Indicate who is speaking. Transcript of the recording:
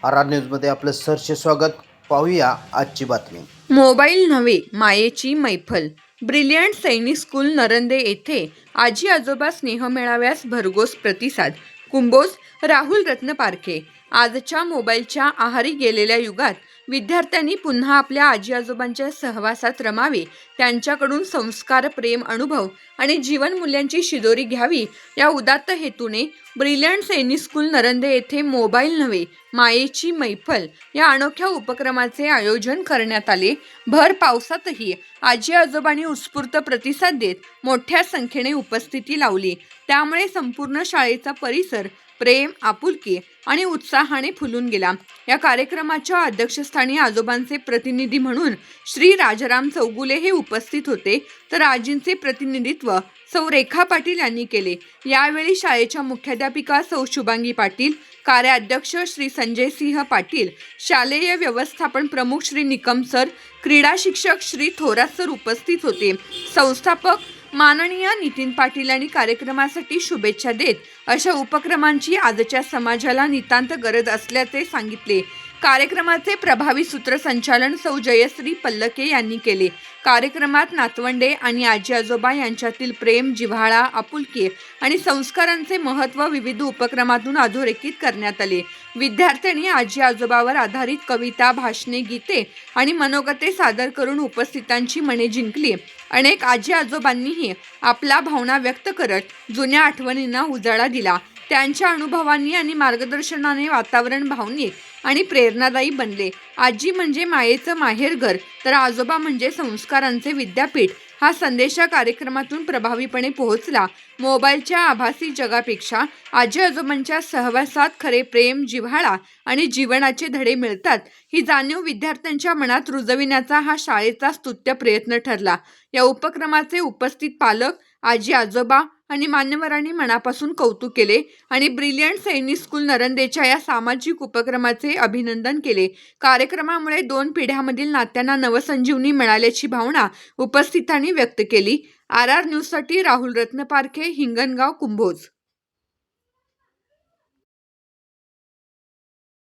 Speaker 1: R न्यूजमध्ये आपलं सहर्ष स्वागत. पाहूया आजची बातमी.
Speaker 2: मोबाईल नव्हे, मायेची मैफल. ब्रिलियंट सैनिक स्कूल नरंदे येथे आजी आजोबा स्नेहमेळाव्यास भरघोस प्रतिसाद. कुंभोज राहुल रत्नपारखे. आजच्या मोबाईलच्या आहारी गेलेल्या युगात विद्यार्थ्यांनी पुन्हा आपल्या आजी आजोबांच्या सहवासात रमावे, त्यांच्याकडून संस्कार, प्रेम, अनुभव आणि जीवनमूल्यांची शिदोरी घ्यावी या उदात्त हेतूने ब्रिलियंट सैनिक स्कूल नरंदे येथे मोबाईल नव्हे, मायेची मैफल या अनोख्या उपक्रमाचे आयोजन करण्यात आले. भर पावसातही आजी आजोबांनी उत्स्फूर्त प्रतिसाद देत मोठ्या संख्येने उपस्थिती लावली. त्यामुळे संपूर्ण शाळेचा परिसर प्रेम, आपुलकी आणि उत्साहाने फुलून गेला. या कार्यक्रमाच्या अध्यक्षस्थानी आजोबांचे प्रतिनिधी म्हणून श्री राजाराम चौगुले हे उपस्थित होते, तर आजींचे प्रतिनिधित्व सौ रेखा पाटील यांनी केले. यावेळी शाळेच्या मुख्याध्यापिका सौ शुभांगी पाटील, कार्याध्यक्ष श्री संजय सिंह पाटील, शालेय व्यवस्थापन प्रमुख श्री निकम सर, क्रीडा शिक्षक श्री थोरात सर उपस्थित होते. संस्थापक माननीय नितीन पाटील यांनी कार्यक्रमासाठी शुभेच्छा देत अशा उपक्रमांची आजच्या समाजाला नितांत गरज असल्याचे सांगितले. कार्यक्रमाचे प्रभावी सूत्रसंचालन सौ जयश्री पल्लके यांनी केले. कार्यक्रमात नातवंडे आणि आजी आजोबा यांच्यातील प्रेम, जिव्हाळा, आपुलकी आणि संस्कारांचे महत्त्व विविध उपक्रमातून अधोरेखित करण्यात आले. विद्यार्थ्यांनी आजी आजोबावर आधारित कविता, भाषणे, गीते आणि मनोगते सादर करून उपस्थितांची मने जिंकली. अनेक आजी आजोबांनीही आपल्या भावना व्यक्त करत जुन्या आठवणींना उजाळा दिला. त्यांच्या अनुभवांनी आणि मार्गदर्शनाने वातावरण भावनिक आणि प्रेरणादायी बनले. आजी म्हणजे मायेचं माहेरघर, तर आजोबा म्हणजे संस्कारांचे विद्यापीठ हा संदेश या कार्यक्रमातून प्रभावीपणे पोहोचला. मोबाईलच्या आभासी जगापेक्षा आजी आजोबांच्या सहवासात खरे प्रेम, जिव्हाळा आणि जीवनाचे धडे मिळतात, ही जाणीव विद्यार्थ्यांच्या मनात रुजविण्याचा हा शाळेचा स्तुत्य प्रयत्न ठरला. या उपक्रमाचे उपस्थित पालक, आजी आजोबा आणि मान्यवरांनी मनापासून कौतुक केले आणि ब्रिलियंट सैनिक स्कूल नरंदेच्या या सामाजिक उपक्रमाचे अभिनंदन केले. कार्यक्रमामुळे दोन पिढ्यांमधील नात्यांना नवसंजीवनी मिळाल्याची भावना उपस्थितांनी व्यक्त केली. आर न्यूजसाठी राहुल रत्नपारखे, हिंगणगाव, कुंभोज.